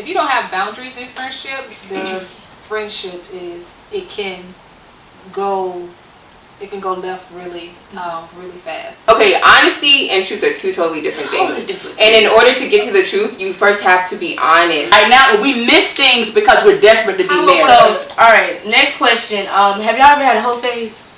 If you don't have boundaries in friendship, the friendship can go left really fast. Okay, honesty and truth are two totally different things. And in order to get to the truth, you first have to be honest. Right now, we miss things because we're desperate to be married. So, all right, next question. Have y'all ever had a hoe phase?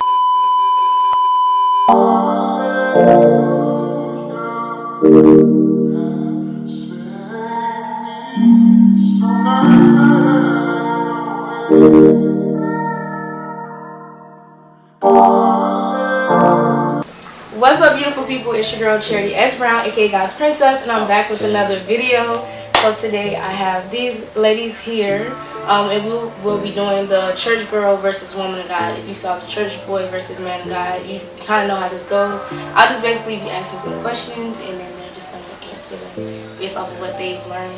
What's up, beautiful people? It's your girl Charity S. Brown, aka God's Princess, and I'm back with another video. So today I have these ladies here, and we'll be doing the church girl versus woman of God. If you saw the church boy versus man of God, you kind of know how this goes. I'll just basically be asking some questions, and then they're just gonna answer them based off of what they've learned,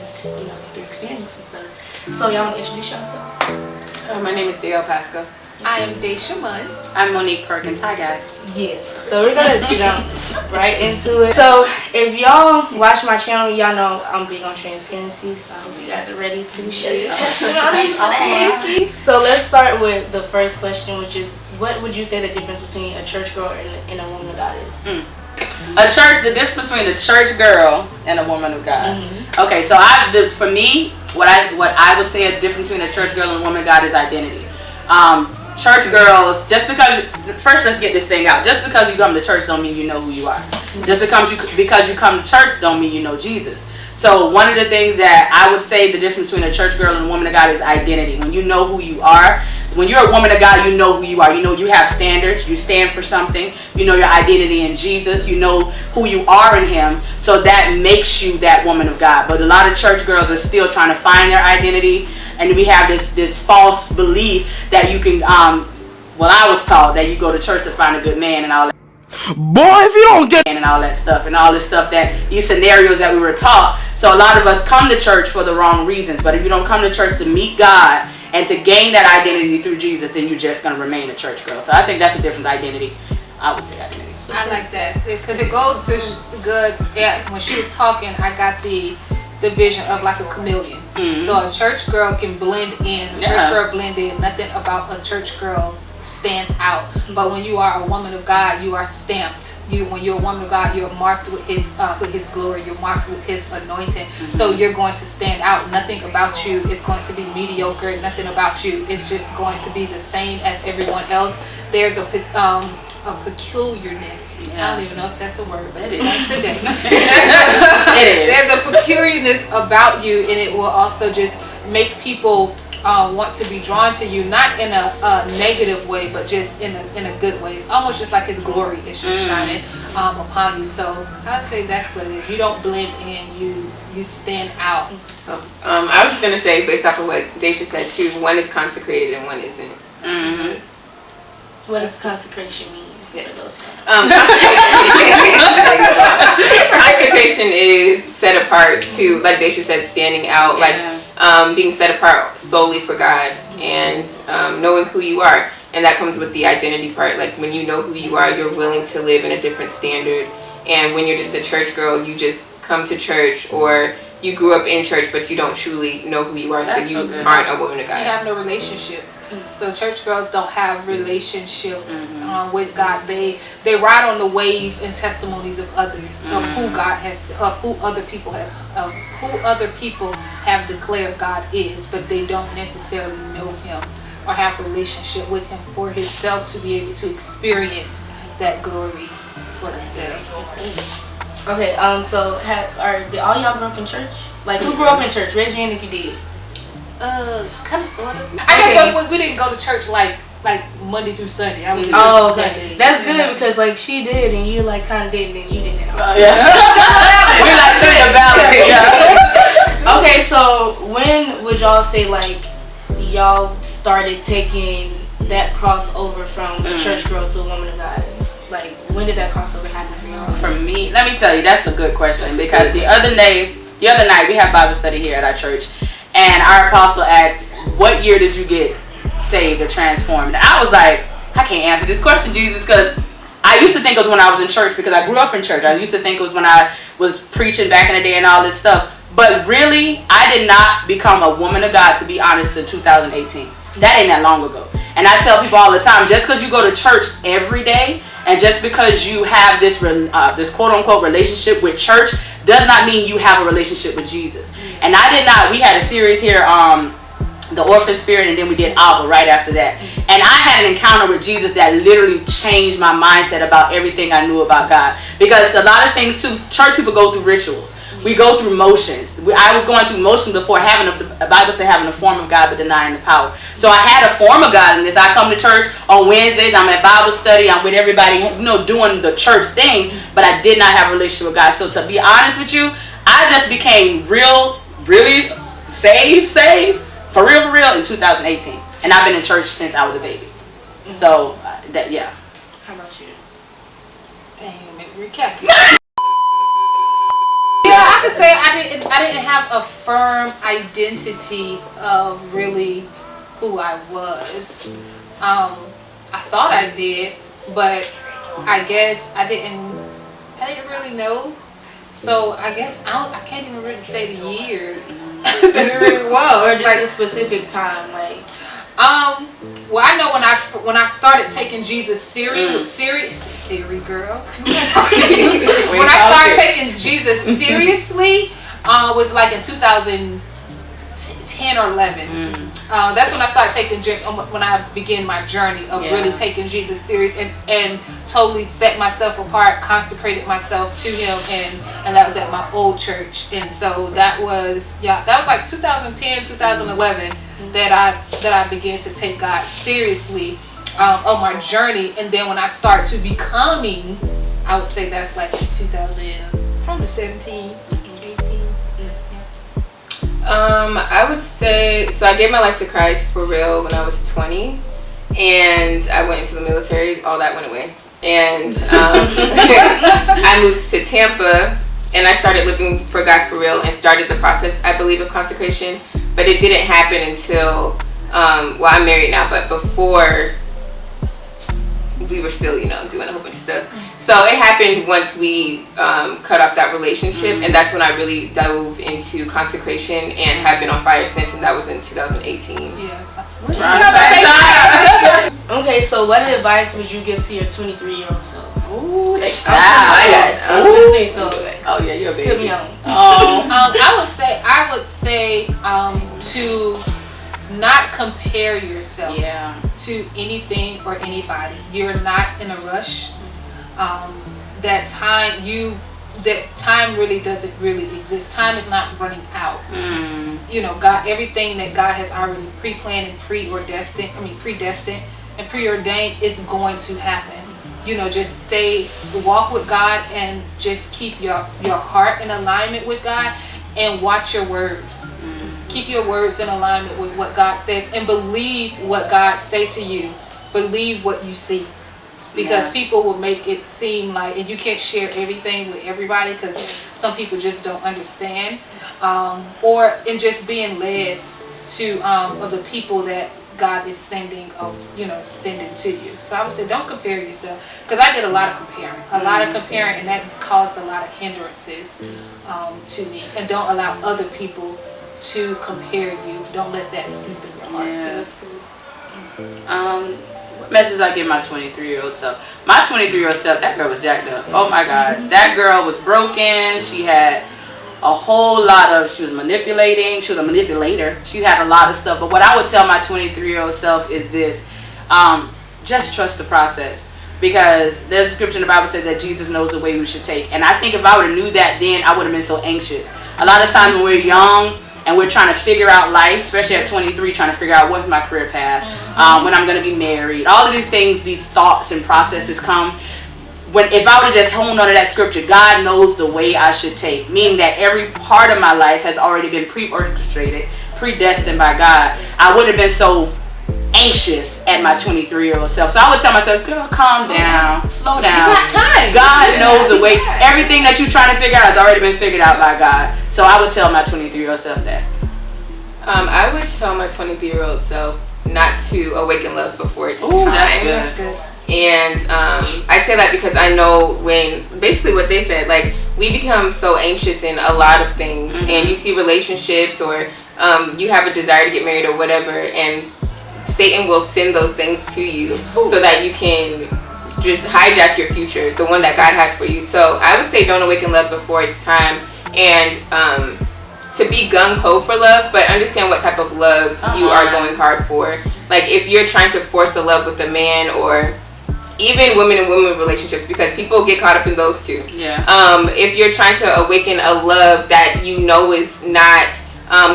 through experience and stuff. So y'all want to introduce yourself? My name is Dael Pasco. I am Dacia Munn. I'm Monique Perkins. Hi guys. Yes, so we're gonna jump right into it. So if y'all watch my channel, y'all know I'm big on transparency, so I hope you guys are ready to share your testimonies. So let's start with the first question, which is, what would you say the difference between a church girl and a woman of God is? The difference between a church girl and a woman of God. Okay, so for me, what I would say a difference between a church girl and a woman of God is identity. Church girls, first let's get this thing out. Just because you come to church don't mean you know who you are. Just because you come to church don't mean you know Jesus. So one of the things that I would say the difference between a church girl and a woman of God is identity. When you know who you are, when you're a woman of God, you know who you are. You know you have standards. You stand for something. You know your identity in Jesus. You know who you are in Him. So that makes you that woman of God. But a lot of church girls are still trying to find their identity. And we have this false belief that you can, I was taught that you go to church to find a good man and all that. Boy, if you don't get and all that stuff and all this stuff, these scenarios that we were taught. So a lot of us come to church for the wrong reasons. But if you don't come to church to meet God and to gain that identity through Jesus, then you're just going to remain a church girl. So I think that's a different identity. I would say identity. So I like that. It's because it goes to good. Yeah, when she was talking, I got the vision of like a chameleon. So a church girl can blend in. Church girl blend in. Nothing about a church girl stands out. But when you are a woman of God, you are stamped. When you're a woman of God, you're marked with His glory. You're marked with His anointing. So you're going to stand out. Nothing about you is going to be mediocre. Nothing about you is just going to be the same as everyone else. There's a peculiarness. I don't even know if that's a word, but it's not today. There's a peculiarness about you, and it will also just make people want to be drawn to you, not in a negative way, but just in a good way. It's almost just like His glory is just shining upon you. So I'd say that's what it is. You don't blend in. You stand out. I was just gonna say, based off of what Dacia said too, one is consecrated and one isn't. What does consecration mean? Consecration is set apart to, like Dacia said, standing out, like being set apart solely for God and knowing who you are. And that comes with the identity part. Like when you know who you are, you're willing to live in a different standard. And when you're just a church girl, you just come to church, or you grew up in church but you don't truly know who you are. So you aren't a woman of God. You have no relationship. So church girls don't have relationships with God. They ride on the wave and testimonies of others, of who God has, of who other people have declared God is, but they don't necessarily know Him or have a relationship with Him for Himself to be able to experience that glory for themselves. Okay, so did all y'all grow up in church? Like, who grew up in church? Raise your hand if you did. Kind of, sort of. I guess we didn't go to church like Monday through Sunday. I went to church Sunday. That's good because like she did and you like kind of did and you didn't. We like think about it. Okay, so when would y'all say like y'all started taking that crossover from a church girl to a woman of God? Like, when did that crossover happen for y'all? For me, let me tell you, that's a good question because the other night we had Bible study here at our church, and our apostle asked, "What year did you get saved or transformed?" And I was like, I can't answer this question, Jesus, because I used to think it was when I was in church because I grew up in church. I used to think it was when I was preaching back in the day and all this stuff. But really, I did not become a woman of God, to be honest, in 2018. That ain't that long ago. And I tell people all the time, just because you go to church every day, and just because you have this this quote-unquote relationship with church, does not mean you have a relationship with Jesus. And I did not. We had a series here, the Orphan Spirit, and then we did Abba right after that. And I had an encounter with Jesus that literally changed my mindset about everything I knew about God. Because a lot of things too, church people go through rituals. We go through motions. I was going through motions before having the Bible said having a form of God but denying the power. So I had a form of God in this. I come to church on Wednesdays. I'm at Bible study. I'm with everybody, doing the church thing. But I did not have a relationship with God. So to be honest with you, I just became really saved for real in 2018. And I've been in church since I was a baby. So yeah. How about you? Dang, you make me recap. I could say I didn't have a firm identity of really who I was. I thought I did, but I guess I didn't really know. So I guess I can't even really say the year that it really was. Or just a specific time, like. Well, I know when I started taking Jesus serious, girl. When I started taking Jesus seriously, was like in 2010 or 11. That's when I started when I began my journey of really taking Jesus serious and totally set myself apart, consecrated myself to Him, and that was at my old church. And so that was like 2010, 2011 that I began to take God seriously on my journey. And then when I start to becoming, I would say that's like in 2017, 18. I would say, so I gave my life to Christ for real when I was 20, and I went into the military. All that went away, and I moved to Tampa, and I started living for God for real and started the process, I believe, of consecration. But it didn't happen until, well, I'm married now, but before we were still, doing a whole bunch of stuff. So it happened once we cut off that relationship, and that's when I really dove into consecration and have been on fire since, and that was in 2018. Yeah. Okay, so what advice would you give to your 23-year-old self? Ooh, Oh yeah, you're a baby. Put me on. I would say to not compare yourself to anything or anybody. You're not in a rush. That time really doesn't really exist. Time is not running out. God, everything that God has already pre-planned and predestined and preordained is going to happen. Just walk with God and just keep your heart in alignment with God and watch your words. Keep your words in alignment with what God says and believe what God say to you. Believe what you see. Because people will make it seem like, and you can't share everything with everybody because some people just don't understand. And just being led to of the people that God is sending to you. So I would say don't compare yourself, because I did a lot of comparing, and that caused a lot of hindrances to me. And don't allow other people to compare you. Don't let that seep in your heart. Yeah, that's good. What message I give my 23-year-old self? My 23-year-old self, that girl was jacked up. Oh my God, that girl was broken. She had a whole lot of, she was manipulating. She was a manipulator. She had a lot of stuff. But what I would tell my 23-year-old self is this: just trust the process. Because there's a scripture in the Bible says that Jesus knows the way we should take. And I think if I would have knew that then, I would have been so anxious. A lot of times when we're young and we're trying to figure out life, especially at 23, trying to figure out what's my career path, when I'm going to be married, all of these things, these thoughts and processes come. If I would have just honed on to that scripture, God knows the way I should take, meaning that every part of my life has already been pre-orchestrated, predestined by God, I wouldn't have been so anxious at my 23-year-old self. So I would tell myself, girl, calm down, slow down. You got time. God knows the way. Everything that you're trying to figure out has already been figured out by God. So I would tell my 23-year-old self that. I would tell my 23-year-old self not to awaken love before it's time. That's good. And I say that because I know when, basically what they said, like, we become so anxious in a lot of things, and you see relationships, or you have a desire to get married or whatever, and Satan will send those things to you so that you can just hijack your future, the one that God has for you. So I would say don't awaken love before it's time, and to be gung-ho for love, but understand what type of love you are going hard for. Like, if you're trying to force a love with a man, or even women and women relationships, because people get caught up in those too. If you're trying to awaken a love that you know is not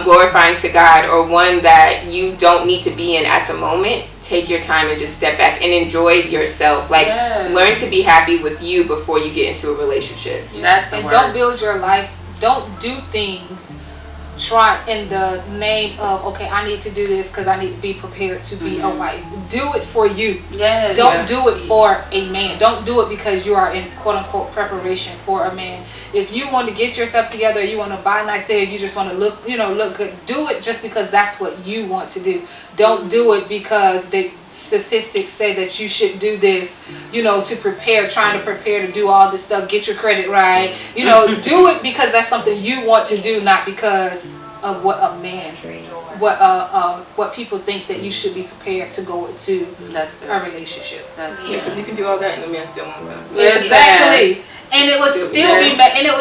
glorifying to God, or one that you don't need to be in at the moment, take your time and just step back and enjoy yourself. Like, learn to be happy with you before you get into a relationship. That's the and word. don't build your life. Don't do things try in the name of, okay, I need to do this because I need to be prepared to be a wife. Do it for you. Don't do it for a man. Don't do it because you are in quote unquote preparation for a man. If you want to get yourself together, you want to buy a nice thing, you just want to look good, do it just because that's what you want to do. Don't do it because the statistics say that you should do this, to prepare, trying to prepare to do all this stuff, get your credit right. Do it because that's something you want to do, not because of what a man, what people think that you should be prepared to go into a relationship. Because you can do all that and the man still won't come. Exactly. And it would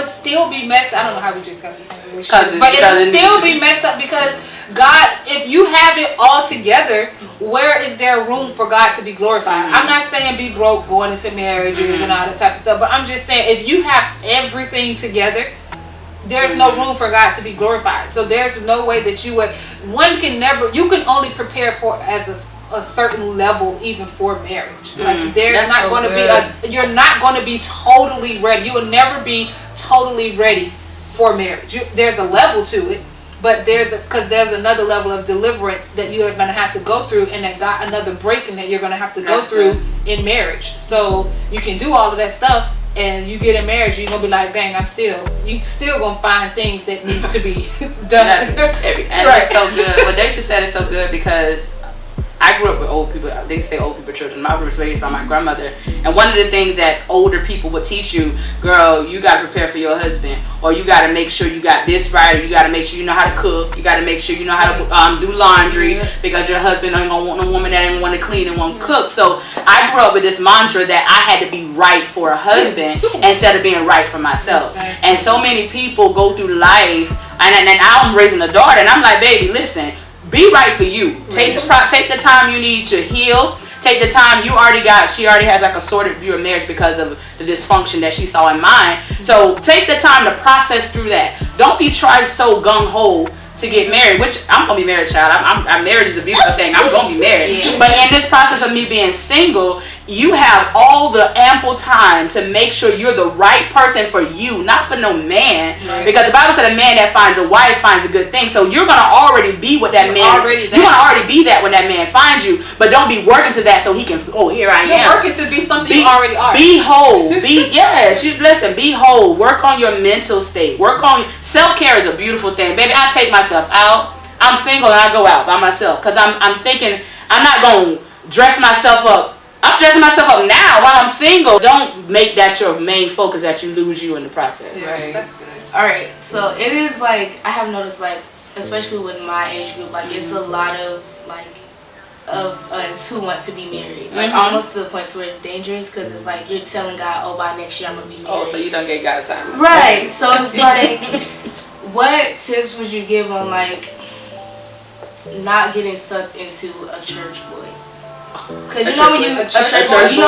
still be messed. I don't know how we just got the same relationship, but it would still be messed up because God, if you have it all together, where is there room for God to be glorified? I'm not saying be broke going into marriages and all that type of stuff, but I'm just saying if you have everything together, there's no room for God to be glorified. So there's no way that you can only prepare for as a certain level even for marriage. Like there's not going to be you're not going to be totally ready. You will never be totally ready for marriage. There's a level to it, but there's another level of deliverance that you're going to have to go through, and another breaking that you're going to have to go through in marriage. So you can do all of that stuff, and you get in marriage, you're going to be like, dang, you still going to find things that needs to be done. And it's so good. What Dacia said is so good because I grew up with old people. They say old people children. I was raised by my grandmother. And one of the things that older people would teach you, girl, you got to prepare for your husband. Or you got to make sure you got this right. Or you got to make sure you know how to cook. You got to make sure you know how to do laundry. Because your husband ain't going to want no woman that ain't want to clean and want to cook. So I grew up with this mantra that I had to be right for a husband instead of being right for myself. And so many people go through life. And I'm raising a daughter. And I'm like, baby, listen. Be right for you. Take the time you need to heal. Take the time she already has like a sorted view of marriage because of the dysfunction that she saw in mine. So take the time to process through that. Don't be trying so gung-ho to get married, which I'm gonna be married, child. Marriage is a beautiful thing. I'm gonna be married. But in this process of me being single, you have all the ample time to make sure you're the right person for you, not for no man. Because the Bible said a man that finds a wife finds a good thing. So you're gonna already be what that man. You're gonna already be that when that man finds you. But don't be working to that so he can. Oh, here I am. You're working to be something you already are. Be whole. Listen. Be whole. Work on your mental state. Work on self-care is a beautiful thing, baby. I take myself out. I'm single and I go out by myself because I'm thinking I'm not gonna dress myself up. I'm dressing myself up now while I'm single. Don't make that your main focus that you lose you in the process. Right. That's good. Alright, so it is like, I have noticed like, especially with my age group, like it's a lot of us who want to be married. Like almost to the point where it's dangerous because it's like you're telling God, oh, by next year I'm going to be married. Oh, so you don't get God time. Right. So it's like, what tips would you give on like not getting sucked into a church boy? Because you know when you a church boy,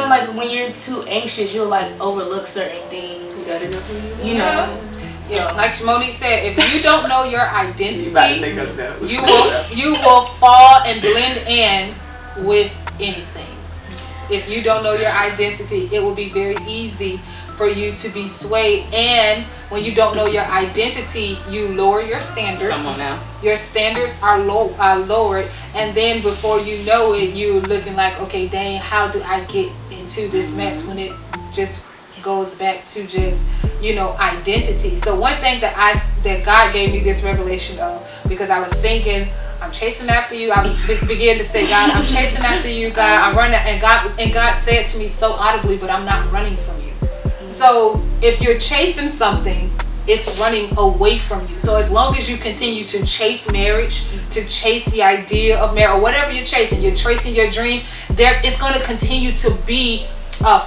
like when you're too anxious, you'll like overlook certain things. Like Monique said, if you don't know your identity, you will fall and blend in with anything. If you don't know your identity, it will be very easy for you to be swayed. And when you don't know your identity, you lower your standards. Come on now. Your standards are lowered, and then before you know it, you're looking like, okay, dang, how do I get into this mess when it just goes back to just identity. So one thing that God gave me this revelation of, because I was singing I'm chasing after you. I was beginning to say, God, I'm chasing after you, God. I'm running, and God said to me so audibly, but I'm not running from you. So if you're chasing something, it's running away from you. So as long as you continue to chase marriage, to chase the idea of marriage, or whatever you're chasing your dreams, it's going to continue to be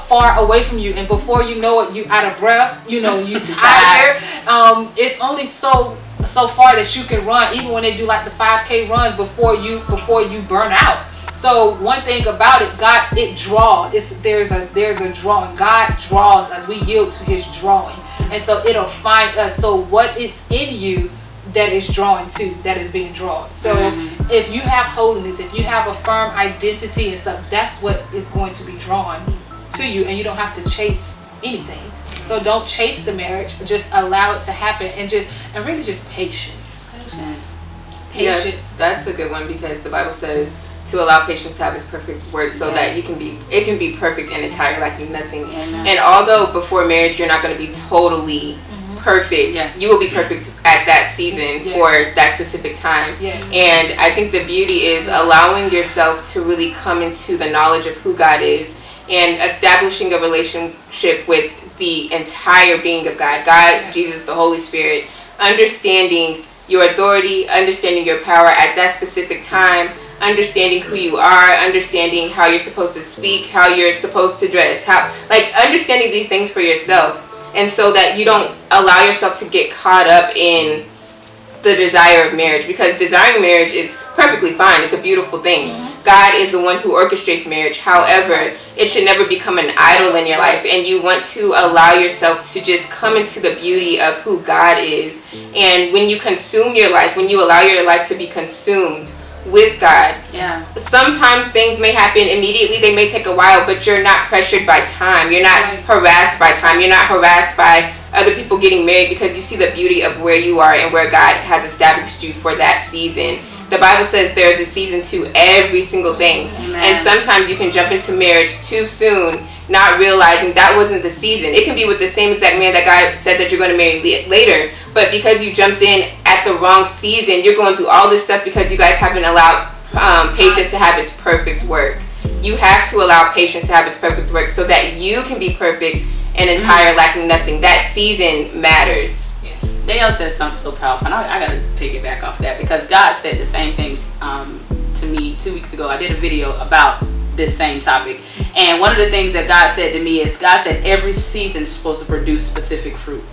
far away from you. And before you know it, you out of breath, you tired. It's only so far that you can run, even when they do like the 5K runs before you burn out. So one thing about it, God, it draws. There's a drawing. God draws as we yield to His drawing, and so it'll find us. So what is in you that is drawing to, that is being drawn. So if you have holiness, if you have a firm identity and stuff, that's what is going to be drawn to you, and you don't have to chase anything. So don't chase the marriage. Just allow it to happen, and really just patience. Yes, that's a good one, because the Bible says to allow patience to have its perfect work, so that it can be perfect and entire, lacking nothing. And although before marriage you're not going to be totally perfect, you will be perfect at that season for that specific time. And I think the beauty is allowing yourself to really come into the knowledge of who God is, and establishing a relationship with the entire being of God, Jesus, the Holy Spirit, understanding your authority, understanding your power at that specific time, understanding who you are, understanding how you're supposed to speak, how you're supposed to dress, understanding these things for yourself, and so that you don't allow yourself to get caught up in the desire of marriage, because desiring marriage is perfectly fine. It's a beautiful thing. God is the one who orchestrates marriage. However, it should never become an idol in your life, and you want to allow yourself to just come into the beauty of who God is. And when you consume your life, when you allow your life to be consumed with God, sometimes things may happen immediately, they may take a while, but you're not pressured by time, you're not harassed by time, you're not harassed by other people getting married, because you see the beauty of where you are and where God has established you for that season. The Bible says there's a season to every single thing. And sometimes you can jump into marriage too soon, not realizing that wasn't the season. It can be with the same exact man that God said that you're going to marry later, but because you jumped in at the wrong season, you're going through all this stuff because you guys haven't allowed patience to have its perfect work. You have to allow patience to have its perfect work, so that you can be perfect and entire, lacking nothing. That season matters. Dael said something so powerful, and I got to piggyback off that, because God said the same things to me 2 weeks ago. I did a video about this same topic, and one of the things that God said to me is, God said every season is supposed to produce specific fruit.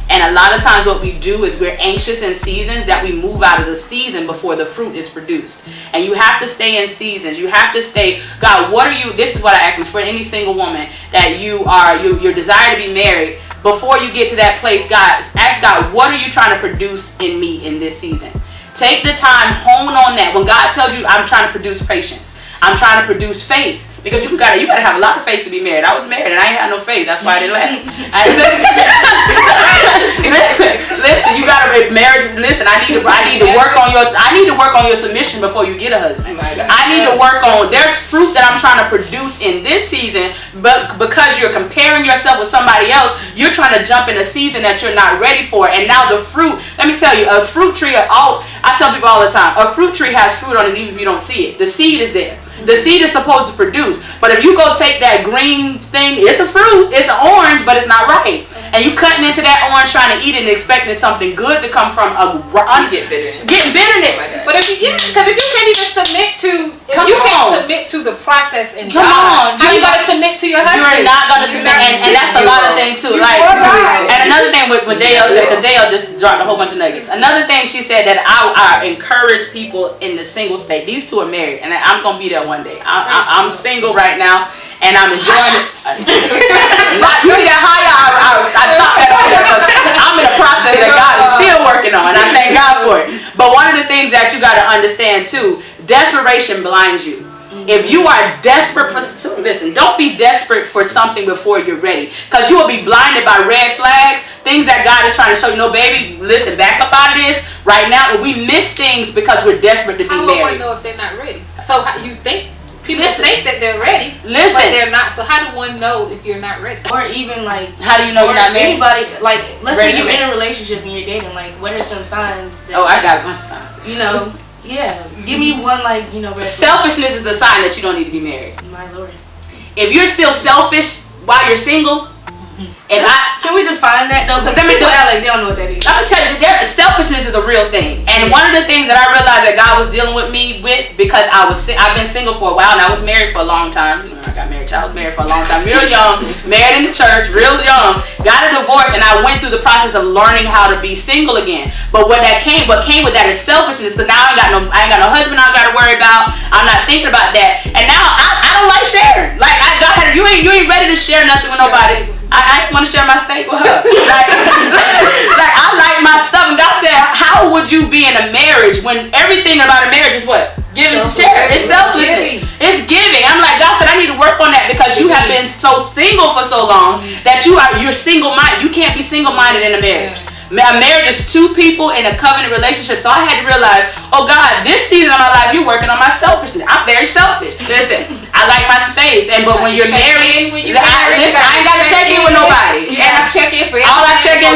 And a lot of times what we do is we're anxious in seasons that we move out of the season before the fruit is produced. And you have to stay in seasons. You have to stay, God, what are you, this is what I ask for any single woman that your desire to be married. Before you get to that place, God, ask God, what are you trying to produce in me in this season? Take the time, hone on that. When God tells you, I'm trying to produce patience, I'm trying to produce faith, because you gotta have a lot of faith to be married. I was married and I ain't had no faith. That's why I didn't last. Listen, you gotta marriage. Listen, I need to work on your submission before you get a husband. I need to work on. There's fruit that I'm trying to produce in this season, but because you're comparing yourself with somebody else, you're trying to jump in a season that you're not ready for. And now the fruit. Let me tell you, a fruit tree. I tell people all the time, a fruit tree has fruit on it even if you don't see it. The seed is there. The seed is supposed to produce. But if you go take that green thing, it's a fruit, it's an orange, but it's not ripe. And you cutting into that orange trying to eat it and expecting something good to come from Getting bitterness. But if you can't even submit to the process in God, how you gonna submit to your husband? You're not gonna submit, and that's a lot of things too. And another thing with Dael said, because Dael just dropped a whole bunch of nuggets. Another thing she said that I encourage people in the single state. These two are married, and I'm gonna be there one day. I'm single right now, and I'm enjoying it. You see that higher? I chopped that off there because I'm in a process that God is still working on, and I thank God for it. But one of the things that you got to understand too, desperation blinds you. If you are desperate for, listen, don't be desperate for something before you're ready, because you will be blinded by red flags, things that God is trying to show you. No, baby, listen, back up out of this right now. We miss things because we're desperate to be married. How do one know if they're not ready? So you think? People think that they're ready, but they're not. So how do one know if you're not ready? Or even how do you know you're not married? Anybody, let's say you're in a relationship and you're dating. What are some signs that? I got a bunch of signs. Yeah. Give me one, like, you know, red flag. Selfishness is the sign that you don't need to be married. My lord. If you're still selfish while you're single, can we define that though? Because people act like they don't know what that is. I'm gonna tell you, selfishness is a real thing, and one of the things that I realized that God was dealing with me with, because I've been single for a while, and I was married for a long time. I got married. I was married for a long time, real young, married in the church, real young. Got a divorce, and I went through the process of learning how to be single again. But what came with that is selfishness. Because now I ain't got no husband I got to worry about. I'm not thinking about that, and now I don't like sharing. Like you ain't ready to share nothing with nobody. I want to share my steak with her. Like I like my stuff. And God said, how would you be in a marriage when everything about a marriage is what? Giving to share. It's selfless. It's giving. I'm like, God said, I need to work on that because you have been so single for so long that you're single-minded. You can't be single-minded in a marriage. A marriage is two people in a covenant relationship. So I had to realize, oh God, this season of my life, you're working on my selfishness. I'm very selfish. Listen, I like my space, but when you're married, I ain't got to check in with nobody. Yeah, I check in for all I check in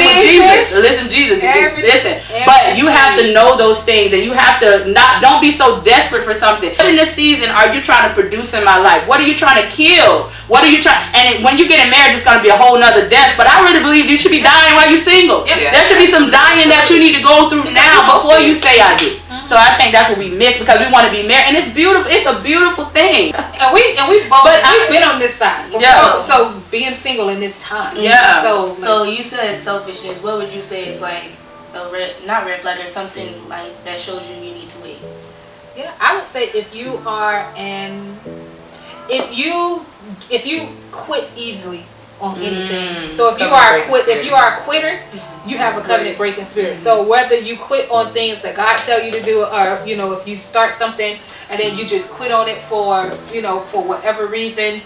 with Jesus. Listen, Jesus. Listen, but you have to know those things, and you have to don't be so desperate for something. What in this season are you trying to produce in my life? What are you trying to kill? What are you trying? And when you get in marriage, it's going to be a whole nother death. But I really believe you should be dying while you're single. There should be some dying that you need to go through now before you say I do. So I think that's what we miss because we want to be married, and it's beautiful. It's a beautiful thing. And we both we've been on this side. Yeah. So being single in this time. Yeah. So you said selfishness. What would you say is like a not red flag or something like that shows you need to wait? Yeah, I would say if you quit easily on anything. So if you are a quitter, you have a covenant breaking spirit. So whether you quit on things that God tell you to do, or if you start something and then you just quit on it for whatever reason,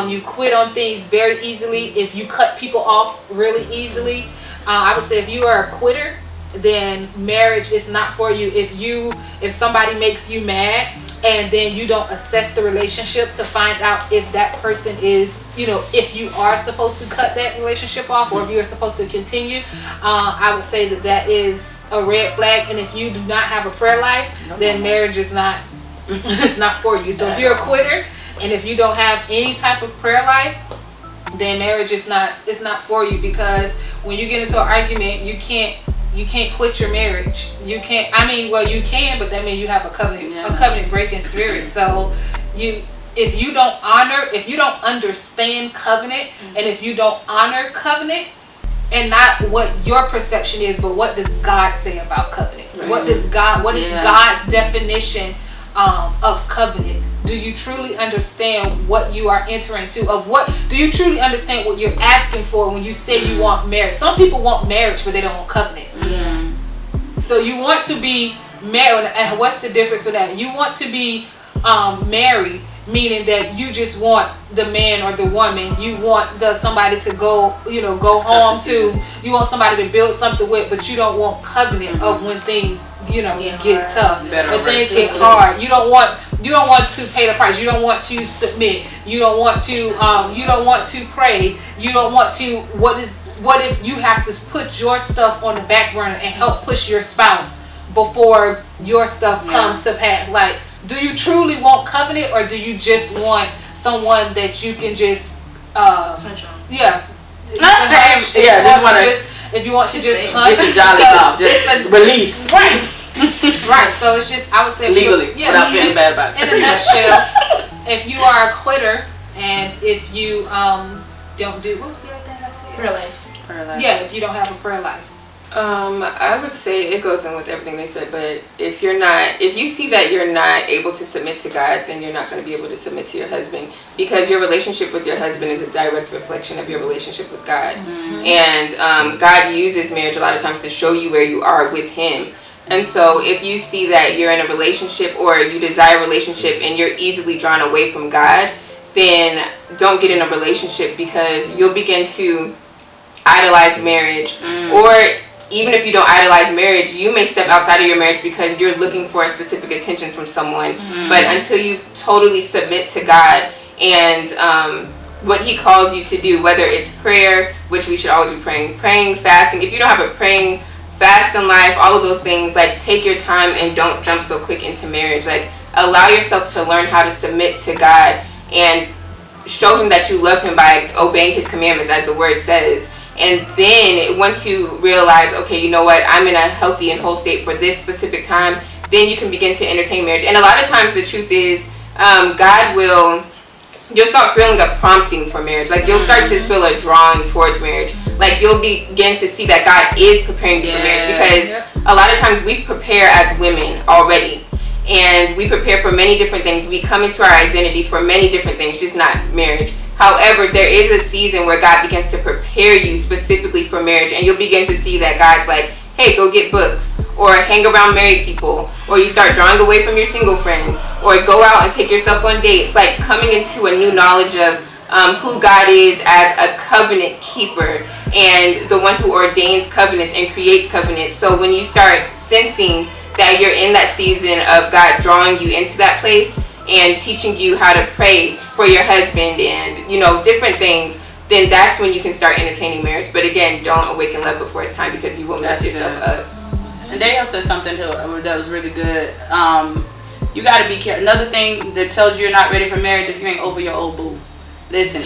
you quit on things very easily. If you cut people off really easily, I would say if you are a quitter, then marriage is not for you. If somebody makes you mad and then you don't assess the relationship to find out if that person is, if you are supposed to cut that relationship off or if you are supposed to continue, I would say that is a red flag. And if you do not have a prayer life, then marriage is not it's not for you. So if you're a quitter and if you don't have any type of prayer life, then marriage is not for you, because when you get into an argument, you can't quit your marriage. You can't. You can, but that means you have a covenant breaking spirit. So if you don't understand covenant, and if you don't honor covenant, and not what your perception is, but what does God say about covenant? Right. What is God's definition of covenant? Do you truly understand what you are entering into? Do you truly understand what you're asking for when you say you want marriage? Some people want marriage, but they don't want covenant. Yeah. So you want to be married, and what's the difference with that? You want to be married, meaning that you just want the man or the woman. You want somebody to go home to. You want somebody to build something with, but you don't want covenant of when things get tough, when things get hard. You don't want to pay the price. You don't want to submit. You don't want to. You don't want to pray. You don't want to. What if you have to put your stuff on the back burner and help push your spouse before your stuff comes to pass? Like, do you truly want covenant, or do you just want someone that you can just punch on? Yeah. If you want to just hunt, get your jolly off, just release. Right. Right. So it's just, I would say legally, without feeling bad about it. In a nutshell, if you are a quitter and if you don't do, what was the other thing I said? Prayer life. Yeah, if you don't have a prayer life. I would say it goes in with everything they said, but if you see that you're not able to submit to God, then you're not going to be able to submit to your husband, because your relationship with your husband is a direct reflection of your relationship with God. Mm-hmm. And God uses marriage a lot of times to show you where you are with him. And so if you see that you're in a relationship or you desire a relationship and you're easily drawn away from God, then don't get in a relationship, because you'll begin to idolize marriage. Or even if you don't idolize marriage, you may step outside of your marriage because you're looking for a specific attention from someone. But until you totally submit to God and what he calls you to do, whether it's prayer, which we should always be praying, fasting. If you don't have a praying, fast in life, all of those things. Like, take your time and don't jump so quick into marriage. Like, allow yourself to learn how to submit to God and show him that you love him by obeying his commandments, as the word says. And then once you realize, okay, you know what, I'm in a healthy and whole state for this specific time, then you can begin to entertain marriage. And a lot of times the truth is, you'll start feeling a prompting for marriage. Like, you'll start to feel a drawing towards marriage. Like, you'll begin to see that God is preparing you for marriage, because a lot of times we prepare as women already. And we prepare for many different things. We come into our identity for many different things, just not marriage. However, there is a season where God begins to prepare you specifically for marriage, and you'll begin to see that God's like, hey, go get books, or hang around married people, or you start drawing away from your single friends, or go out and take yourself on dates. Like, coming into a new knowledge of who God is as a covenant keeper and the one who ordains covenants and creates covenants. So when you start sensing that you're in that season of God drawing you into that place and teaching you how to pray for your husband and, you know, different things, then that's when you can start entertaining marriage. But again, don't awaken love before it's time, because you will mess yourself up. And Dael said something that was really good. You got to be careful. Another thing that tells you you're not ready for marriage, if you ain't over your old boo. Listen,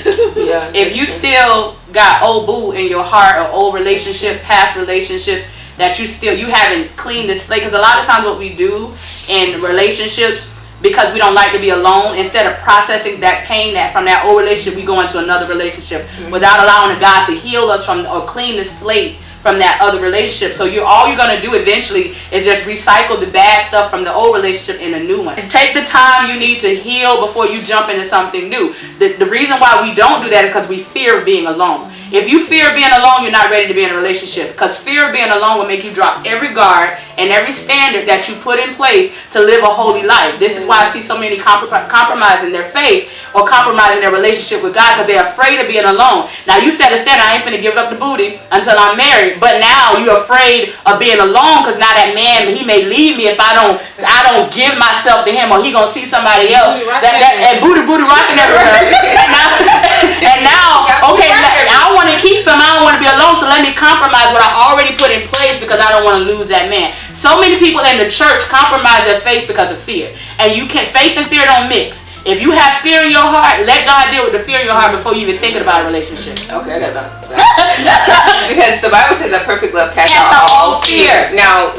if you still got old boo in your heart, or old relationship, past relationships, that you haven't cleaned the slate. Because a lot of times what we do in relationships, because we don't like to be alone, instead of processing that pain that from that old relationship, we go into another relationship without allowing God to heal us from or clean the slate from that other relationship. So all you're going to do eventually is just recycle the bad stuff from the old relationship in a new one. Take the time you need to heal before you jump into something new. The reason why we don't do that is because we fear being alone. If you fear being alone, you're not ready to be in a relationship, because fear of being alone will make you drop every guard and every standard that you put in place to live a holy life. This is why I see so many compromising their faith or compromising their relationship with God, because they're afraid of being alone. Now, you set a standard, I ain't finna give up the booty until I'm married, but now you're afraid of being alone, because now that man, he may leave me if I don't give myself to him, or he gonna see somebody else. And booty rocking everywhere. And now, okay, I don't want to keep him, I don't want to be alone, so let me compromise what I already put in place, because I don't want to lose that man. So many people in the church compromise their faith because of fear. And faith and fear don't mix. If you have fear in your heart, let God deal with the fear in your heart before you even thinking about a relationship. Okay, I got about that. Because the Bible says that perfect love casts out all fear. Now,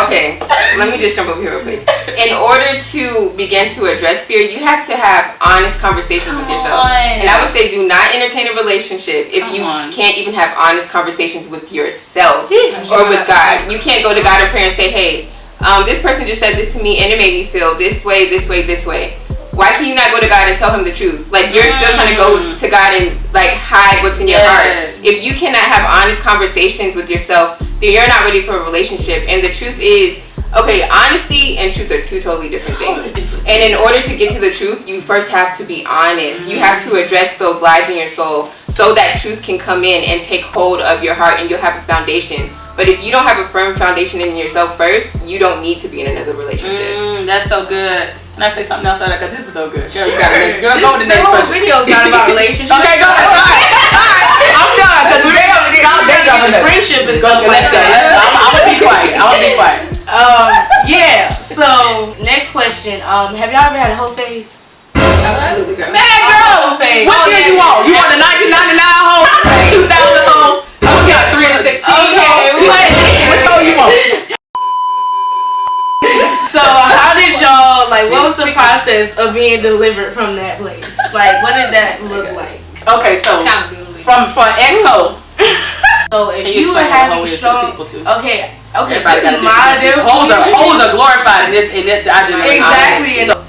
okay, let me just jump over here real quick. In order to begin to address fear, you have to have honest conversations with yourself. And I would say, do not entertain a relationship if you can't even have honest conversations with yourself or with God. You can't go to God in prayer and say, hey, this person just said this to me and it made me feel this way, this way, this way. Why can you not go to God and tell him the truth? Like, you're still trying to go to God and like hide what's in your heart. If you cannot have honest conversations with yourself, then you're not ready for a relationship. And the truth is, okay, honesty and truth are two totally different things. And in order to get to the truth, you first have to be honest. You have to address those lies in your soul so that truth can come in and take hold of your heart, and you'll have a foundation. But if you don't have a firm foundation in yourself first, you don't need to be in another relationship. That's so good. Can I say something else? Because this is so good. Girl, Sure. you gotta go to the next question. The whole video's not about relationships. Okay, go ahead. Alright. I'm done. Because They friendship and stuff like that. I'm gonna be quiet. Yeah. So next question. Have y'all ever had a whole phase? Absolutely, girl. Man, girl. Phase. What year you want? You want the 1999 home? 2000 home? Okay, 3 to 16. Okay, Which home you want? So how did y'all, like, what was the process of being delivered from that place? Like, what did that look like? Okay, so for ex-ho. So if you were having strong, okay, this is my deal. Hoes are glorified in this. Exactly. So,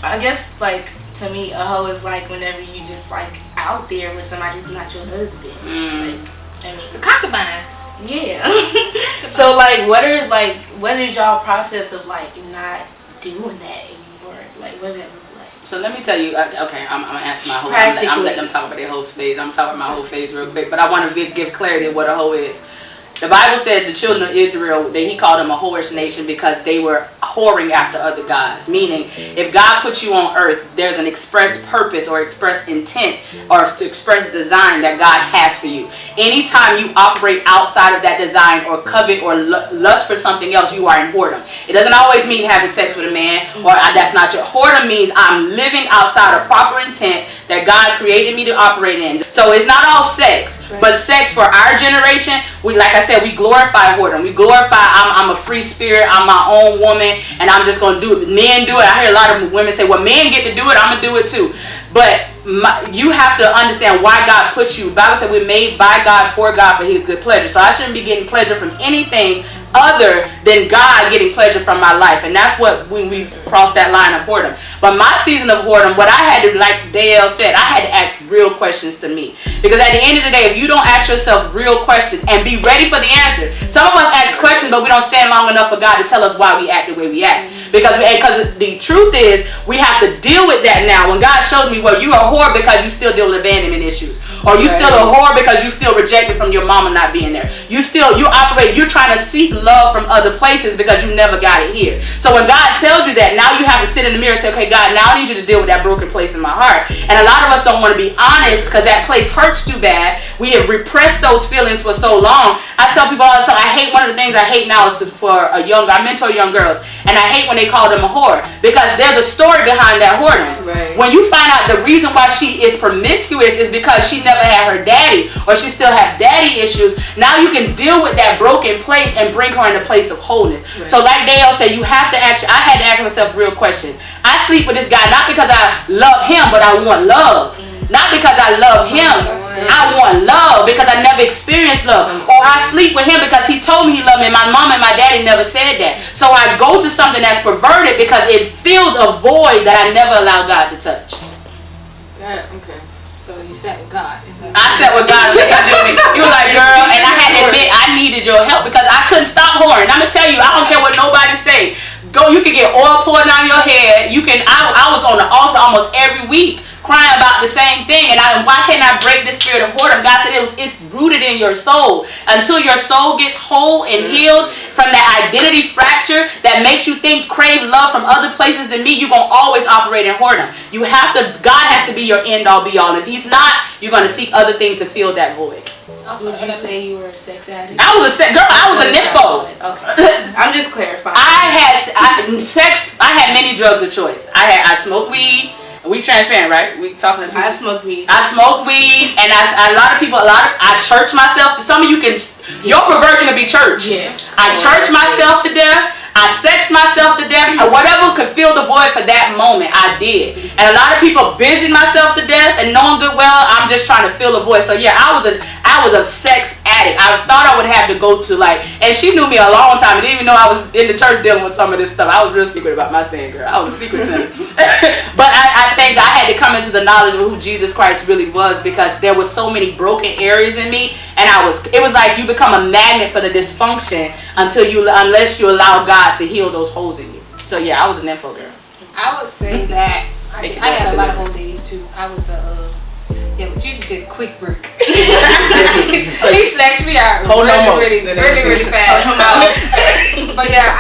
I guess, like, to me, a hoe is like whenever you just like out there with somebody who's not your husband. Like, I mean, It's a concubine. yeah. So like, what is y'all process of like not doing that anymore? Like, what does that look like? So let me tell you. Okay, I'm gonna answer my whole. I'm letting them talk about their whole phase. I'm talking about my whole phase real quick, but I want to give clarity of what a hoe is. The Bible said the children of Israel, that he called them a whorish nation because they were whoring after other gods. Meaning, if God puts you on earth, there's an express purpose or express intent or express design that God has for you. Anytime you operate outside of that design or covet or lust for something else, you are in whoredom. It doesn't always mean having sex with a man, or that's not your whoredom. Means I'm living outside of proper intent that God created me to operate in. So it's not all sex, but sex for our generation, we, like I said, we glorify whoredom. We glorify I'm a free spirit, I'm my own woman, and I'm just going to do it. Men do it. I hear a lot of women say, well, men get to do it, I'm going to do it too. But you have to understand why God put you. The Bible said we're made by God for His good pleasure. So I shouldn't be getting pleasure from anything other than God getting pleasure from my life. And that's what, when we cross that line of whoredom. But my season of whoredom, what I had to, like Dael said, I had to ask real questions to me. Because at the end of the day, if you don't ask yourself real questions and be ready for the answer, some of us ask questions, but we don't stand long enough for God to tell us why we act the way we act. Because the truth is, we have to deal with that now. When God showed me, well, you are a whore because you still deal with abandonment issues. Or you still a whore because you still rejected from your mama not being there. You operate, you're trying to seek love from other places because you never got it here. So when God tells you that, now you have to sit in the mirror and say, okay, God, now I need you to deal with that broken place in my heart. And a lot of us don't want to be honest because that place hurts too bad. We have repressed those feelings for so long. I tell people all the time, one of the things I hate now is I mentor young girls, and I hate when they call them a whore because there's a story behind that whoredom. Right. When you find out the reason why she is promiscuous is because she never had her daddy, or she still have daddy issues, now you can deal with that broken place and bring her in a place of wholeness. Right. So like Dael said, you have to I had to ask myself real questions. I sleep with this guy not because I love him, but I want love. Not because I love him, I want love because I never experienced love. Or I sleep with him because he told me he loved me. My mom and my daddy never said that. So I go to something that's perverted because it fills a void that I never allowed God to touch. Yeah, okay. So you sat with God. I sat with God. He was like, girl, and I had to admit I needed your help because I couldn't stop whoring. I'm gonna tell you, I don't care what nobody say. Go, you can get oil poured down your head. You can. I was on the altar almost every week, crying about the same thing. And why can't I break the spirit of whoredom? God said it's rooted in your soul. Until your soul gets whole and healed from that identity fracture that makes you crave love from other places than me, you're going to always operate in whoredom. God has to be your end all be all. If He's not, you're going to seek other things to fill that void. Also, would you say you were a sex addict? I was a nympho. Okay. I'm just clarifying. I had many drugs of choice. I smoked weed. We transparent, right? We talking to people. I smoke weed. I smoke weed, and I church myself. Some of you your perversion to be church. Yes. I church myself to death. I sex myself to death. And whatever could fill the void for that moment, I did. And a lot of people busied myself to death, and knowing good well, I'm just trying to fill a void. So yeah, I was a sex addict. I thought I would have to go to and she knew me a long time. I didn't even know I was in the church dealing with some of this stuff. I was real secret about my sin, girl. I was a secret sinner. But I think I had to come into the knowledge of who Jesus Christ really was because there was so many broken areas in me, and it was like you become a magnet for the dysfunction unless you allow God to heal those holes in you. So yeah, I was an info girl. I would say that I had a lot of old days too. I was but Jesus did a quick break. So He snatched me out really fast. But yeah,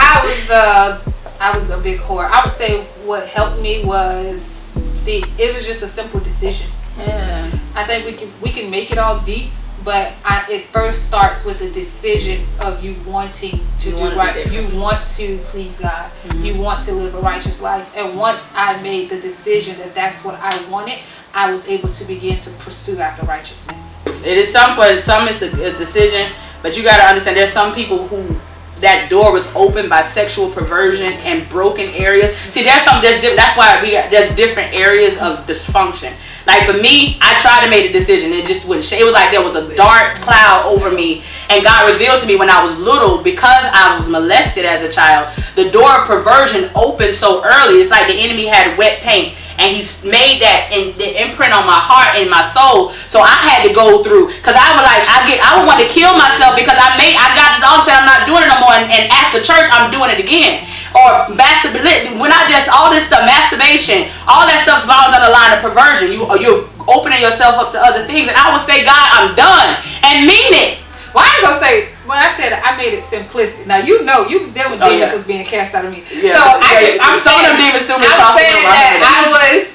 I was a big whore. I would say what helped me was it was just a simple decision. Yeah. I think we can make it all deep, but it first starts with the decision of you wanting to do right. You want to please God. Mm-hmm. You want to live a righteous life. And once I made the decision that that's what I wanted, I was able to begin to pursue after righteousness. It is some it's a decision, but you got to understand there's some people who that door was opened by sexual perversion and broken areas. See, that's different. That's why there's different areas of dysfunction. Like for me, I tried to make a decision. It just wouldn't. It was like there was a dark cloud over me, and God revealed to me when I was little, because I was molested as a child, the door of perversion opened so early. It's like the enemy had wet paint, and he made that the imprint on my heart and my soul. So I had to go through, because I would want to kill myself because I got to all say I'm not doing it no more, and after church I'm doing it again. Or all this stuff, masturbation, all that stuff falls on the line of perversion. You're opening yourself up to other things, and I would say, God, I'm done, and mean it. Well, I ain't gonna say, when I said I made it simplistic. Now, you know, you was there when demons was being cast out of me. Yeah. So, I'm saying that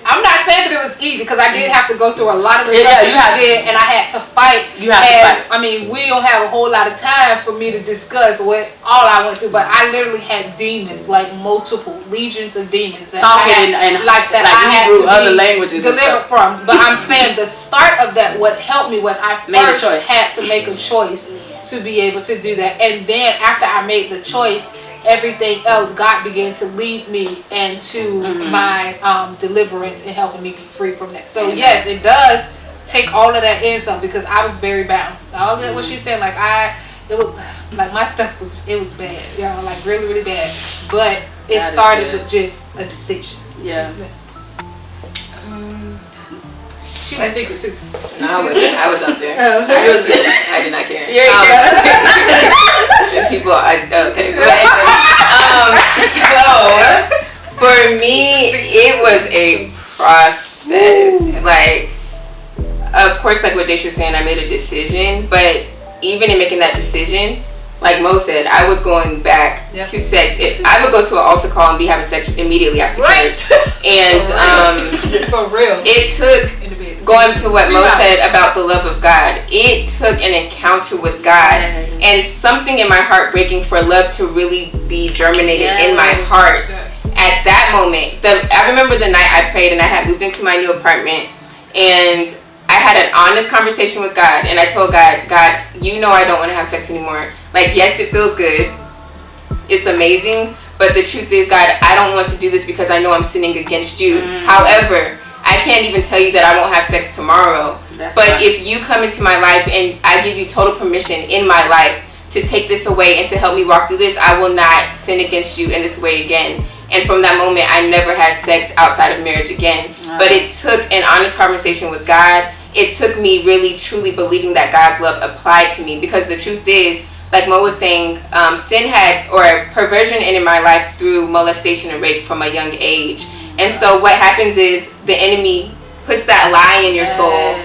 I'm not saying that it was easy, because I did have to go through a lot of the stuff that she did, and I had to fight. I mean, we don't have a whole lot of time for me to discuss all I went through, but I literally had demons, like multiple legions of demons. That Talking I had, and like that like I had Hebrew, to other be languages delivered from. But I'm saying the start of that, what helped me was I first had to make a choice to be able to do that. And then after I made the choice, everything else, God began to lead me into my deliverance and helping me be free from that. So yes, it does take all of that in some, because I was very bound. All that what she said, like it was like my stuff was bad, you know, like really, really bad. But it started with just a decision. Yeah. She was secret too. No, I was up there. Oh. I did not care. People, okay. So for me, it was a process. Like, of course, like what Dacia was saying, I made a decision, but even in making that decision, like Mo said, I was going back to sex. I would go to an altar call and be having sex immediately after church. And for real, it took, going to what Mo said about the love of God, it took an encounter with God and something in my heart breaking for love to really be germinated in my heart. At that moment, I remember the night I prayed and I had moved into my new apartment, and I had an honest conversation with God, and I told God, you know I don't want to have sex anymore. Like, yes, it feels good. It's amazing. But the truth is, God, I don't want to do this because I know I'm sinning against you. However, I can't even tell you that I won't have sex tomorrow. But if you come into my life and I give you total permission in my life to take this away and to help me walk through this, I will not sin against you in this way again. And from that moment, I never had sex outside of marriage again. But it took an honest conversation with God. It took me really, truly believing that God's love applied to me. Because the truth is, like Mo was saying, sin had, or perversion entered my life through molestation and rape from a young age. And so what happens is the enemy puts that lie in your soul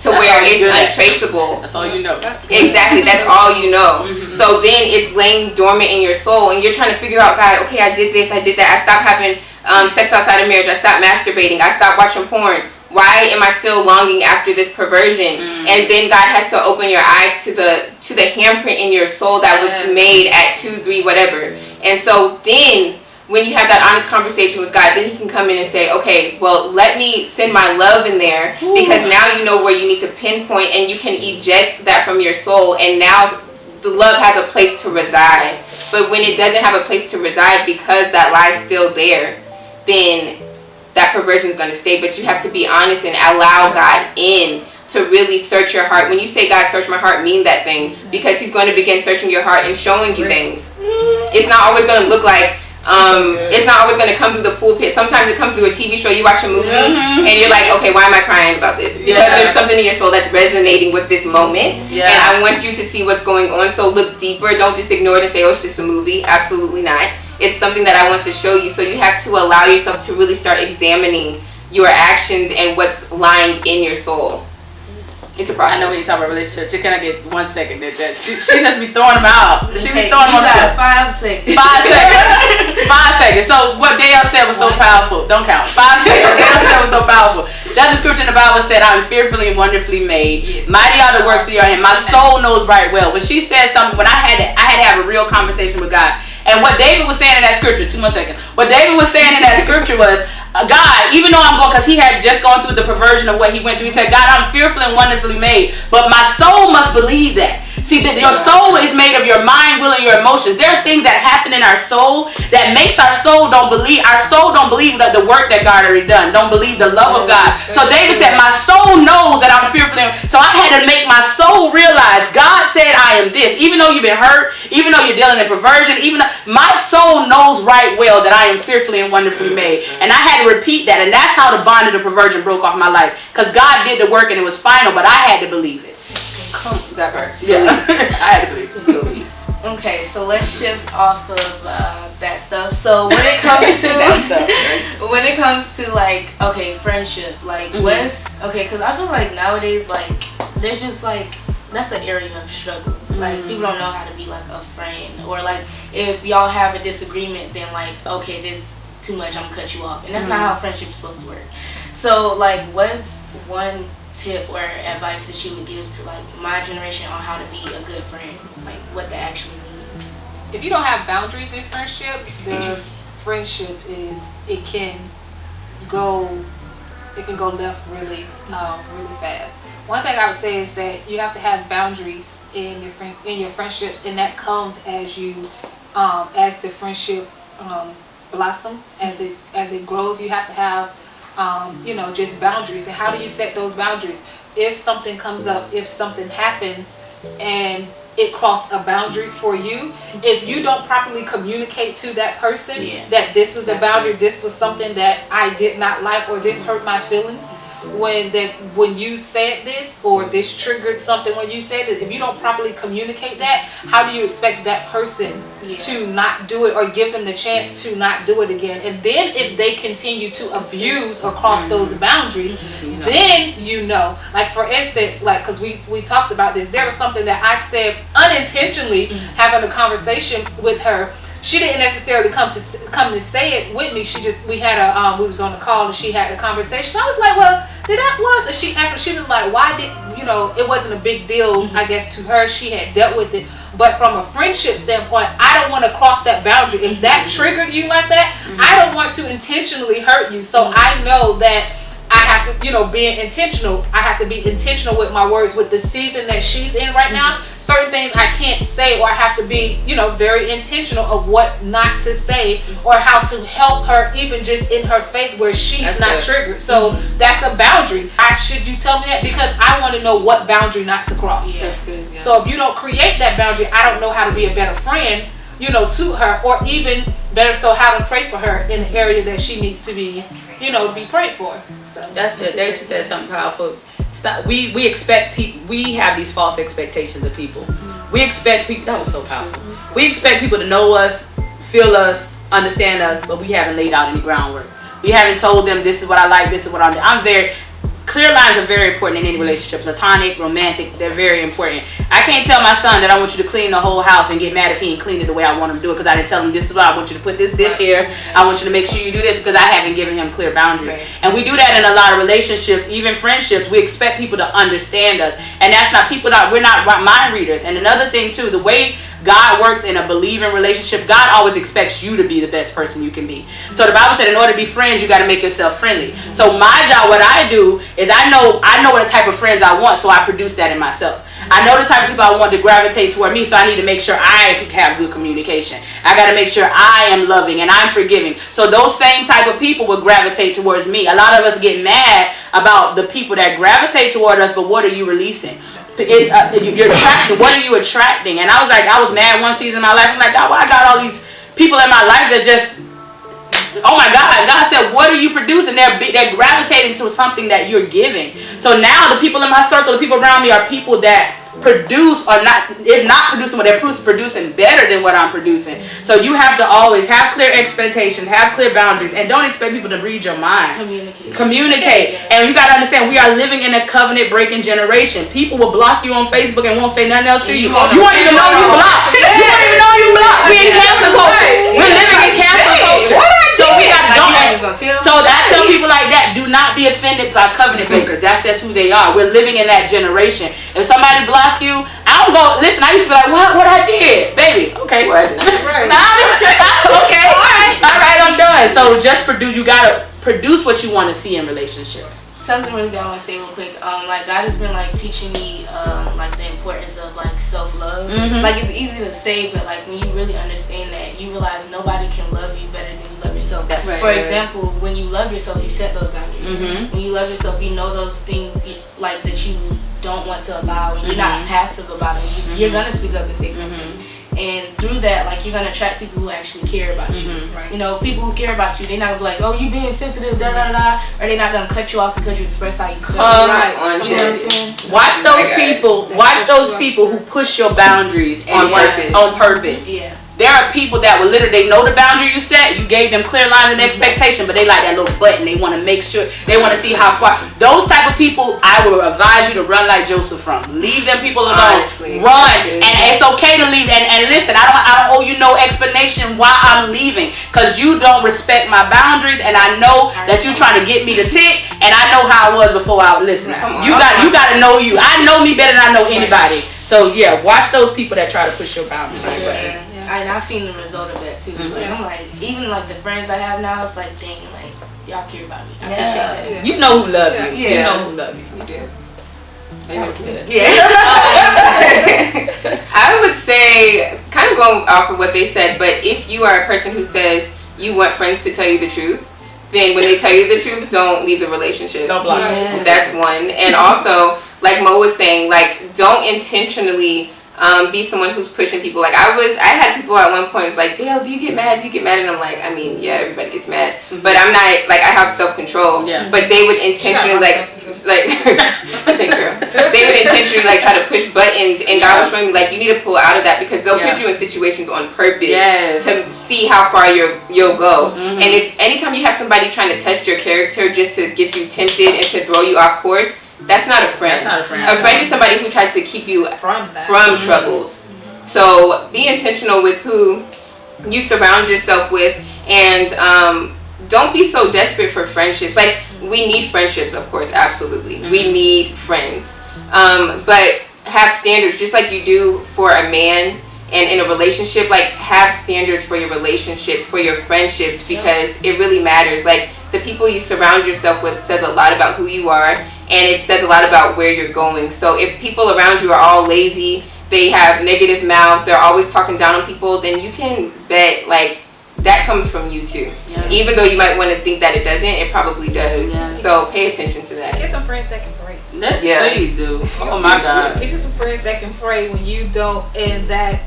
to where it's untraceable. That's all you know. Exactly, that's all you know. So then it's laying dormant in your soul, and you're trying to figure out, God, okay, I did this, I did that, I stopped having sex outside of marriage, I stopped masturbating, I stopped watching porn. Why am I still longing after this perversion? And then God has to open your eyes to the handprint in your soul that was made at 2, 3, whatever. And so then when you have that honest conversation with God, then he can come in and say, okay, well, let me send my love in there, because now you know where you need to pinpoint, and you can eject that from your soul, and now the love has a place to reside. But when it doesn't have a place to reside because that lie's still there, then that perversion is going to stay. But you have to be honest and allow God in to really search your heart. When you say, God, search my heart, mean that thing, because he's going to begin searching your heart and showing you things. It's not always going to look like, it's not always going to come through the pulpit. Sometimes it comes through a TV show. You watch a movie and you're like, okay, why am I crying about this? Because there's something in your soul that's resonating with this moment, and I want you to see what's going on. So look deeper. Don't just ignore it and say, oh, it's just a movie. Absolutely not. It's something that I want to show you. So you have to allow yourself to really start examining your actions and what's lying in your soul. It's a process. I know when you talk about relationship, just can I get 1 second? She just be throwing them out. She be throwing them out. 5 seconds. 5 seconds. 5 seconds. So what Dael said was so powerful. Don't count. 5 seconds. Dael said was so powerful. That description in the Bible said, I'm fearfully and wonderfully made. Mighty are the works of your hand. My soul knows right well. When she said something, when I had to have a real conversation with God. And what David was saying in that scripture, 2 more seconds. What David was saying in that scripture was, God, even though I'm going, because he had just gone through the perversion of what he went through, he said, God, I'm fearfully and wonderfully made, but my soul must believe that. See, that your soul is made of your mind, will, and your emotions. There are things that happen in our soul that makes our soul don't believe. Our soul don't believe that the work that God already done. Don't believe the love of God. So David said, my soul knows that I'm fearfully. So I had to make my soul realize God said I am this. Even though you've been hurt, even though you're dealing in perversion, even though my soul knows right well that I am fearfully and wonderfully made. And I had to repeat that. And that's how the bond of the perversion broke off my life. Because God did the work and it was final, but I had to believe it. That part. Yeah. I had to believe it. Okay, so let's shift off of that stuff. So when it comes to when it comes to like, okay, friendship, like what's okay? Because I feel like nowadays, like there's just like that's an area of struggle. Like, people don't know how to be like a friend, or like if y'all have a disagreement, then like, okay, this too much, I'm gonna cut you off, and that's not how friendship is supposed to work. So like, what's one tip or advice that you would give to like my generation on how to be a good friend, like what that actually means? If you don't have boundaries in friendship, the friendship can go left really fast. One thing I would say is that you have to have boundaries in your friendships, and that comes as you as the friendship blossom, as it grows. You have to have just boundaries. And how do you set those boundaries? If something comes up, if something happens, and it crossed a boundary for you, if you don't properly communicate to that person that this was a boundary, this was something that I did not like, or this hurt my feelings when you said this, or this triggered something when you said it, if you don't properly communicate that, how do you expect that person to not do it, or give them the chance to not do it again? And then if they continue to abuse or cross those boundaries, then like for instance, like, because we talked about this, there was something that I said unintentionally, having a conversation with her. She didn't necessarily come to say it with me. We had we was on a call, and she had a conversation. I was like, well, and she asked, she was like, why did it wasn't a big deal, I guess, to her. She had dealt with it. But from a friendship standpoint, I don't want to cross that boundary. If that triggered you like that, I don't want to intentionally hurt you. So I know that I have to, being intentional. I have to be intentional with my words. With the season that she's in right now, certain things I can't say, or I have to be, very intentional of what not to say, or how to help her, even just in her faith, where she's not triggered. So that's a boundary. Should you tell me that? Because I want to know what boundary not to cross. That's good. Yeah. So if you don't create that boundary, I don't know how to be a better friend, to her, or even better so how to pray for her in the area that she needs to be be prayed for. So that's good. Dacia said something powerful. We expect people. We have these false expectations of people. We expect people. That was so powerful. We expect people to know us, feel us, understand us, but we haven't laid out any groundwork. We haven't told them this is what I like, this is what I'm very. Clear lines are very important in any relationship. Platonic, romantic, they're very important. I can't tell my son that I want you to clean the whole house and get mad if he ain't cleaned it the way I want him to do it, because I didn't tell him this is what I want you to put this dish here. I want you to make sure you do this, because I haven't given him clear boundaries. And we do that in a lot of relationships, even friendships. We expect people to understand us, and that's not we're not mind readers. And another thing too, the way God works in a believing relationship, God always expects you to be the best person you can be. So the Bible said in order to be friends, you got to make yourself friendly. So my job, what I do is I know what type of friends I want, so I produce that in myself. I know the type of people I want to gravitate toward me, so I need to make sure I have good communication. I got to make sure I am loving and I'm forgiving. So those same type of people will gravitate towards me. A lot of us get mad about the people that gravitate toward us, but what are you releasing? You're attracting. What are you attracting? And I was mad one season of my life. I'm like, God, well, I got all these people in my life that just, oh my God. God said, what are you producing? They're gravitating to something that you're giving. So now the people in my circle, the people around me, are people that produce, or not, if not producing, but they're producing better than what I'm producing. So you have to always have clear expectations, have clear boundaries, and don't expect people to read your mind. Communicate. And you got to understand, we are living in a covenant breaking generation. People will block you on Facebook and won't say nothing else to you. You won't even know you blocked. You won't even know you blocked. We're in cancel culture. We're living in cancel culture. So we got So I tell people like that, do not be offended by covenant breakers. That's who they are. We're living in that generation. If somebody blocks you, I don't go, listen, I used to be like, what I did? Baby, okay. What? Okay. All right, I'm done. So just produce, you gotta produce what you want to see in relationships. Something really good I want to say real quick. Like God has been like teaching me like the importance of like self-love. Like it's easy to say, but like when you really understand that, you realize nobody can love you better than you love yourself. For example, when you love yourself, you set those boundaries. When you love yourself, you know those things like that you don't want to allow, and you're not passive about it. You're gonna speak up and say something. And through that, like, you're gonna attract people who actually care about you. People who care about you, they're not gonna be like, oh, you being sensitive, da da da, or they're not gonna cut you off because you express how you feel. Watch those people who push your boundaries on purpose. there are people that will literally, they know the boundary you set, you gave them clear lines and expectation, but they like that little button. They want to make sure, they want to see how far. Those type of people, I will advise you to run like Joseph from. Leave them people alone. Honestly, run, and it's okay to leave. And listen, I don't owe you no explanation why I'm leaving, because you don't respect my boundaries, and I know that you trying to get me to tick, and I know how I was before I listened. You got to know you. I know me better than I know anybody. So yeah, watch those people that try to push your boundaries. And I've seen the result of that too. Like, I'm like, even like the friends I have now, it's like, dang, like y'all care about me. I appreciate that. You know who love you. Yeah. You know who love you. You do. That was good. Yeah. I would say, kind of going off of what they said, but if you are a person who says you want friends to tell you the truth, then when they tell you the truth, don't leave the relationship. Don't block it. That's one. And also, like Mo was saying, like, don't intentionally be someone who's pushing people. Like I had people at one point, it's like, Dael, do you get mad? And I'm like, I mean, yeah, everybody gets mad, but I'm not, like, I have self-control. Yeah. But they would intentionally thanks, girl. They would intentionally like try to push buttons, and God was showing me, like, you need to pull out of that, because they'll put you in situations on purpose to see how far you'll go. And if anytime you have somebody trying to test your character just to get you tempted and to throw you off course, that's not a friend. A friend is somebody who tries to keep you from troubles. So be intentional with who you surround yourself with, and don't be so desperate for friendships. Like, we need friendships, of course, absolutely. We need friends. But have standards, just like you do for a man. And in a relationship, like, have standards for your relationships, for your friendships, because it really matters. Like, the people you surround yourself with says a lot about who you are, and it says a lot about where you're going. So if people around you are all lazy, they have negative mouths, they're always talking down on people, then you can bet, like, that comes from you too. Yeah. Even though you might want to think that it doesn't, it probably does. Yeah. So pay attention to that. Get some friends that can pray. Yeah, please do. Oh my God. Get you some friends that can pray when you don't, and that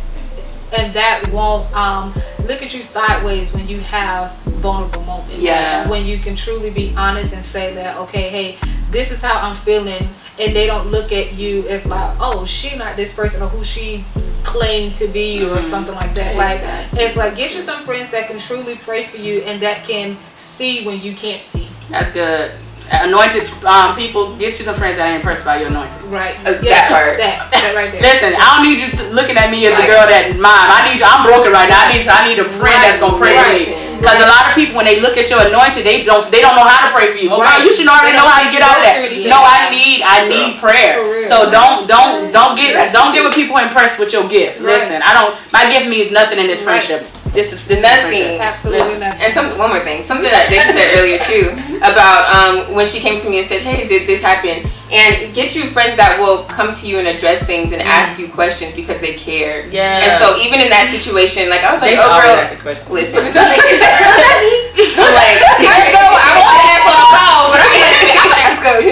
won't look at you sideways when you have vulnerable moments. Yeah. When you can truly be honest and say that, okay, hey, this is how I'm feeling, and they don't look at you as like, oh, she not this person, or who she claimed to be, or something like that. Exactly. Like, it's like, get you some friends that can truly pray for you and that can see when you can't see. That's good. Anointed people, get you some friends that ain't impressed by your anointing. Right. That part. That right there. Listen, I don't need you looking at me as a girl that mine. I'm broken right now. I need a friend that's gonna pray for me. Because a lot of people, when they look at your anointing, they don't know how to pray for you. Okay, you should already know how to get out of that. No, I need prayer. So don't get with people impressed with your gift. Listen, my gift means nothing in this friendship. This is nothing. Absolutely nothing. And one more thing, something that Dacia said earlier too, about when she came to me and said, hey, did this happen? And get you friends that will come to you and address things and ask you questions because they care. Yeah. And so even in that situation, like, I was like, oh girl, listen. Like, is that me? Like, I want to ask on the call, but I'm ask her,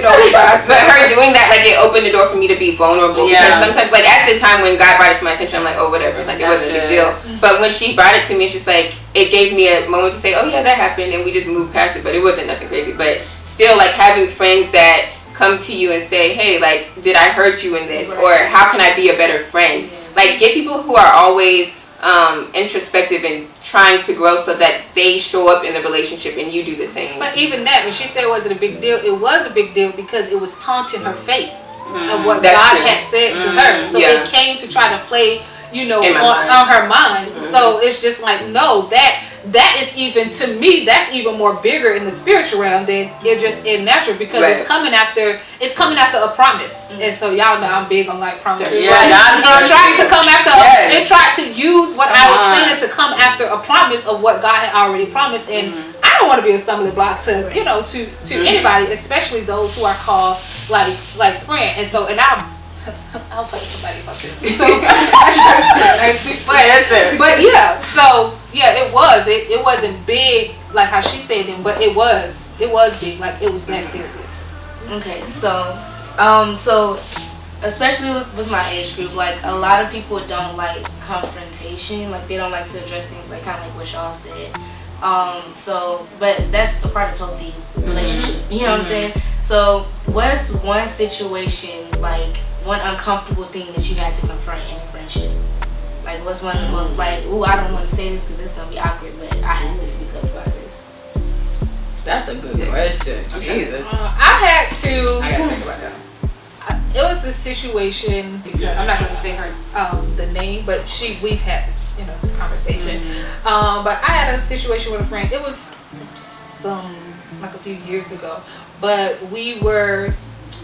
But her doing that, like, it opened the door for me to be vulnerable. Because sometimes, like, at the time when God brought it to my attention, I'm like, oh, whatever. Like, it wasn't a big deal. But when she brought it to me, it's just like, it gave me a moment to say, oh yeah, that happened, and we just moved past it. But it wasn't nothing crazy. But still, like, having friends that come to you and say, hey, like, did I hurt you in this? Or how can I be a better friend? Yes. Like, get people who are always introspective and trying to grow so that they show up in the relationship and you do the same. But even that, when she said it wasn't a big deal, it was a big deal because it was taunting her faith of what God had said to her. So it came to try to play, on her mind. So it's just like, no, that is even, to me, that's even more bigger in the spiritual realm than it just in natural, because it's coming after a promise. And so y'all know I'm big on, like, promises. It tried to come after it tried to use what I was saying to come after a promise of what God had already promised. And I don't want to be a stumbling block to anybody, especially those who are called like friend. And so, and I'll play somebody fucking. So I try to stay nice, but yeah. So yeah, it wasn't big like how she said it, but it was big, like it was that serious. Okay, so especially with my age group, like, a lot of people don't like confrontation, like they don't like to address things, like kind of like what y'all said. But that's a part of healthy relationship. You know what I'm saying? So what's one situation, like one uncomfortable thing that you had to confront in a friendship? Like, what's one of the most, like, ooh, I don't want to say this because it's going to be awkward, but I have to speak up about this? That's a good question. Jesus. I had to. I gotta think about that. It was a situation because I'm not going to say her the name, but we've had this, this conversation. But I had a situation with a friend. It was like a few years ago, but we were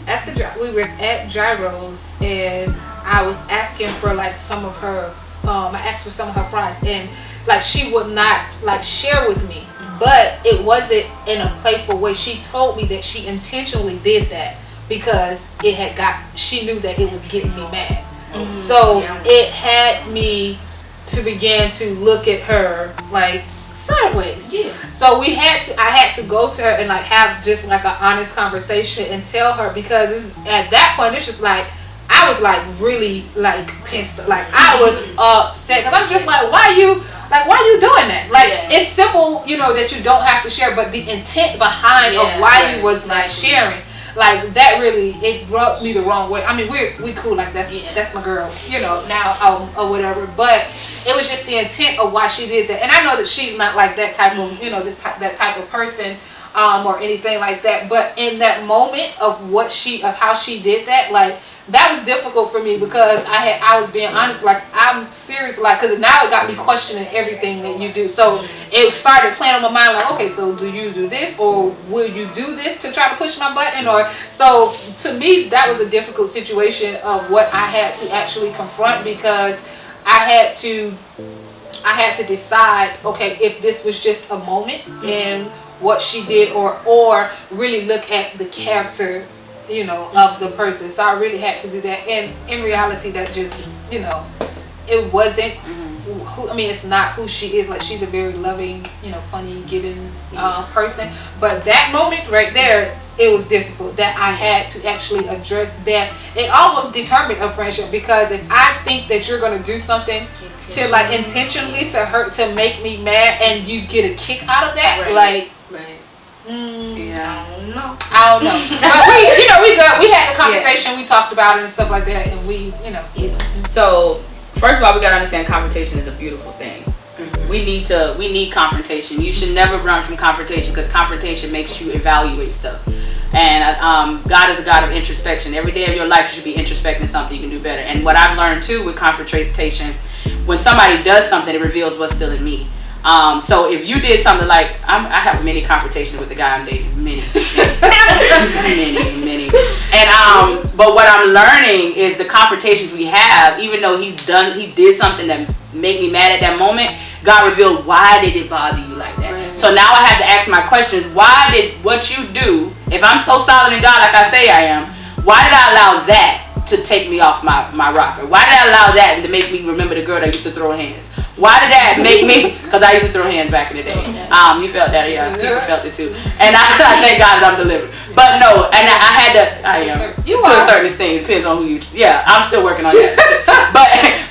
at Gyros, and I was asking for like some of her. I asked for some of her fries, and like she would not like share with me, but it wasn't in a playful way. She told me that she intentionally did that because she knew that it was getting me mad. So it had me to begin to look at her like sideways. So I had to go to her and like have just like an honest conversation and tell her, because at that point it's just like I was like really like pissed. Like I was upset because I'm just like, why are you doing that? Like it's simple, that you don't have to share, but the intent behind of why you was like sharing. Like that really, it rubbed me the wrong way. I mean, we cool, like that's my girl, now or whatever. But it was just the intent of why she did that. And I know that she's not like that type of, that type of person, or anything like that. But in that moment of how she did that, like that was difficult for me because I was being honest, like I'm serious, like because now it got me questioning everything that you do. So it started playing on my mind, like, okay, so do you do this, or will you do this to try to push my button? Or so to me that was a difficult situation of what I had to actually confront, because I had to decide, okay, if this was just a moment in what she did, or really look at the character of the person. So I really had to do that, and in reality that just it wasn't it's not who she is. Like she's a very loving, funny, giving person, but that moment right there, it was difficult that I had to actually address that. It almost determined a friendship, because if I think that you're going to do something to like intentionally to make me mad, and you get a kick out of that, I don't know. But we had a conversation, we talked about it and stuff like that, and So first of all, we gotta understand confrontation is a beautiful thing. We need confrontation. You should never run from confrontation, because confrontation makes you evaluate stuff. And God is a God of introspection. Every day of your life you should be introspecting something you can do better. And what I've learned too with confrontation, when somebody does something, it reveals what's still in me. So if you did something like, I have many confrontations with the guy I'm dating, many. And but what I'm learning is the confrontations we have, even though he did something that made me mad at that moment, God revealed, why did it bother you like that? Right. So now I have to ask my questions. Why did what you do, if I'm so solid in God like I say I am, why did I allow that to take me off my rocker? Why did I allow that to make me remember the girl that used to throw hands? Why did that make me? Because I used to throw hands back in the day. You felt that, yeah. People felt it too. And I thank God that I'm delivered. But no, and I had to. I am to a certain extent. It depends on who you. Yeah, I'm still working on that.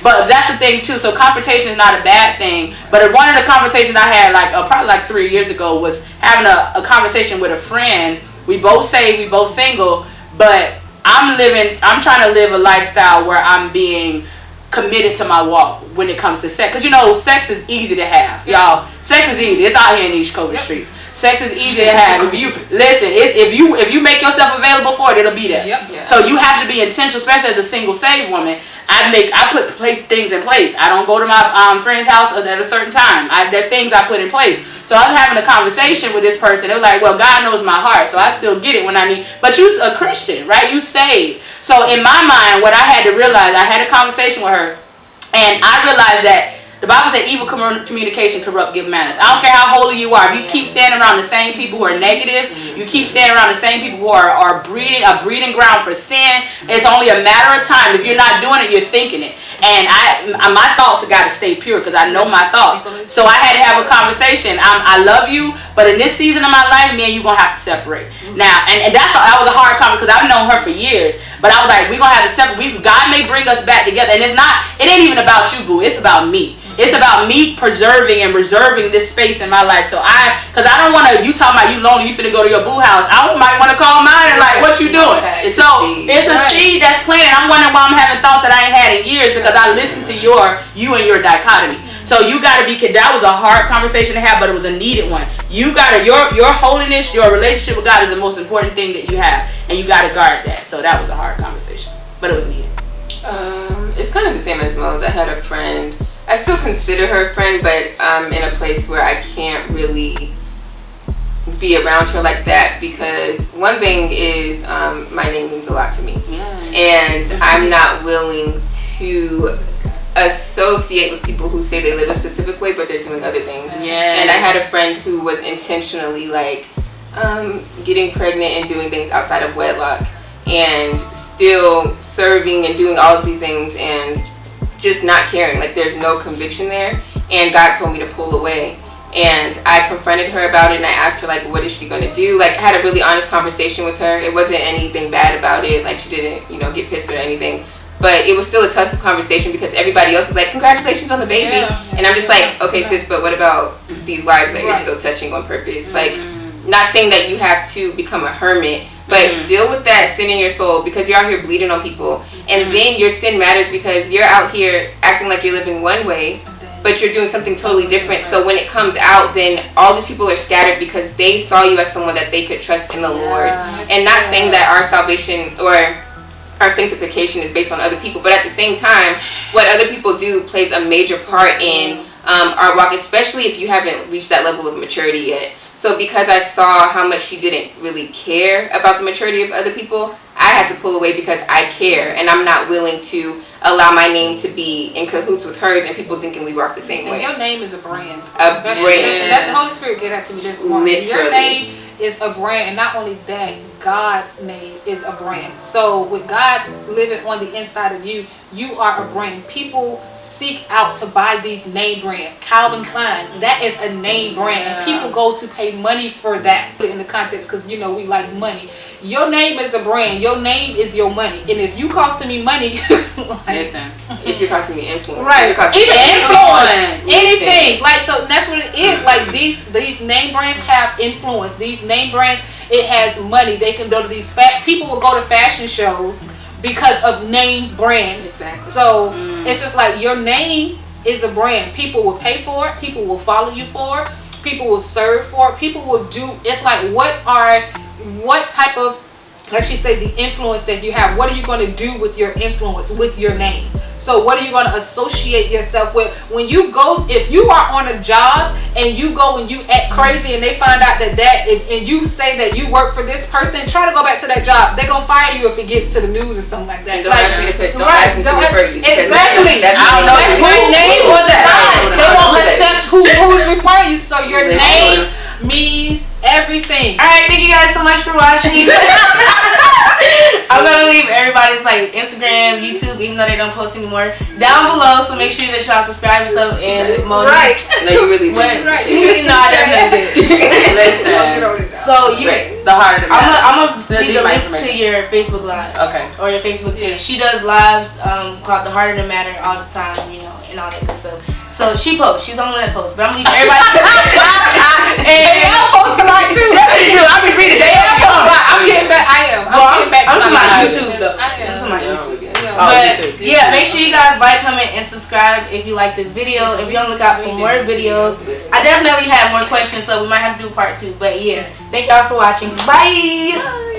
but that's the thing too. So confrontation is not a bad thing. But one of the conversations I had probably 3 years ago was having a conversation with a friend. We both saved, we both single, but I'm trying to live a lifestyle where I'm being committed to my walk when it comes to sex, because sex is easy to have, y'all. Sex is easy. It's out here in these COVID streets. Sex is easy to have. If you listen, if you make yourself available for it, it'll be there. So you have to be intentional, especially as a single saved woman. I put things in place. I don't go to my friend's house at a certain time. There are things I put in place. So I was having a conversation with this person. They were like, well, God knows my heart, so I still get it when I need. But you're a Christian, right? You saved. So in my mind, what I had to realize, I had a conversation with her, and I realized that the Bible said evil communication corrupt good manners. I don't care how holy you are. If you keep standing around the same people who are negative, you keep standing around the same people who are breeding ground for sin, it's only a matter of time. If you're not doing it, you're thinking it. And my thoughts have got to stay pure, because I know my thoughts. So I had to have a conversation. I love you, but in this season of my life, me and you going to have to separate. Now, and that was a hard conversation, because I've known her for years. But I was like, we're going to have to separate. God may bring us back together. And it ain't even about you, boo. It's about me. It's about me preserving and reserving this space in my life. So because I don't want to, you talking about you lonely, you finna go to your boo house. I might want to call mine and like, what you doing? It's a seed that's planted. I'm wondering why I'm having thoughts that I ain't had in years because I listened to you and your dichotomy. So you gotta be, that was a hard conversation to have, but it was a needed one. You gotta, your holiness, your relationship with God is the most important thing that you have, and you gotta guard that. So that was a hard conversation, but it was needed. It's kind of the same as Mo's. I had a friend, I still consider her a friend, but I'm in a place where I can't really be around her like that because one thing is my name means a lot to me. And I'm not willing to associate with people who say they live a specific way but they're doing other things. And I had a friend who was intentionally like getting pregnant and doing things outside of wedlock and still serving and doing all of these things and just not caring. Like there's no conviction there, and God told me to pull away. And I confronted her about it and I asked her like, what is she gonna do? Like I had a really honest conversation with her. It wasn't anything bad about it, like she didn't, get pissed or anything. But it was still a tough conversation because everybody else is like, congratulations on the baby. And I'm just like, okay sis, but what about these lives that you're still touching on purpose? Like, not saying that you have to become a hermit, but deal with that sin in your soul because you're out here bleeding on people. And then your sin matters because you're out here acting like you're living one way, but you're doing something totally different. So when it comes out, then all these people are scattered because they saw you as someone that they could trust in the Lord. And not saying that our salvation or our sanctification is based on other people, but at the same time, what other people do plays a major part in our walk, especially if you haven't reached that level of maturity yet. So because I saw how much she didn't really care about the maturity of other people, I had to pull away because I care and I'm not willing to allow my name to be in cahoots with hers and people thinking we walk the same way. Your name is a brand. A brand. Let the Holy Spirit get that to me this morning. Literally. Your name is a brand, and not only that, God's name is a brand. So with God living on the inside of you, you are a brand. People seek out to buy these name brands. Calvin Klein, that is a name brand. And people go to pay money for that. Put it in the context because we like money. Your name is a brand. Your name is your money. And if you costing me money, Listen, if you're costing me influence, right? Even influence, anything. Listen. Like so, that's what it is. Like these name brands have influence. These name brands, it has money. They can go to these people will go to fashion shows because of name brand. Exactly. So it's just like your name is a brand. People will pay for it. People will follow you for it. People will serve for it. People will do. It's like what type of, like she said, the influence that you have. What are you going to do with your influence, with your name? So what are you going to associate yourself with? When you go, if you are on a job and you go and you act crazy and they find out that and you say that you work for this person, try to go back to that job. They're going to fire you if it gets to the news or something like that. Don't ask me to refer you. Exactly. That's my name or the line. They won't accept who's requiring you. So your name means everything. Alright, thank you guys so much for watching. I'm gonna leave everybody's like Instagram, YouTube, even though they don't post anymore, down below. So make sure that y'all subscribe and stuff. And Monique, right? No, you really did. Right. No, I definitely did. listen. So you, The harder the matter. I'm gonna leave the link to your Facebook Live. Okay. Or your Facebook page. She does lives called The Harder the Matter all the time, and all that good stuff. So she posts. She's the only one that posts. But I'm gonna leave everybody. And y'all post a lot too. I'll be reading I'm getting back. I am. I'm getting back to I'm my talking YouTube though. I am. I'm talking about YouTube. But yeah, make sure you guys like, comment, and subscribe if you like this video. If you're on the lookout for more videos, I definitely have more questions, so we might have to do part 2. But yeah, thank y'all for watching. Bye.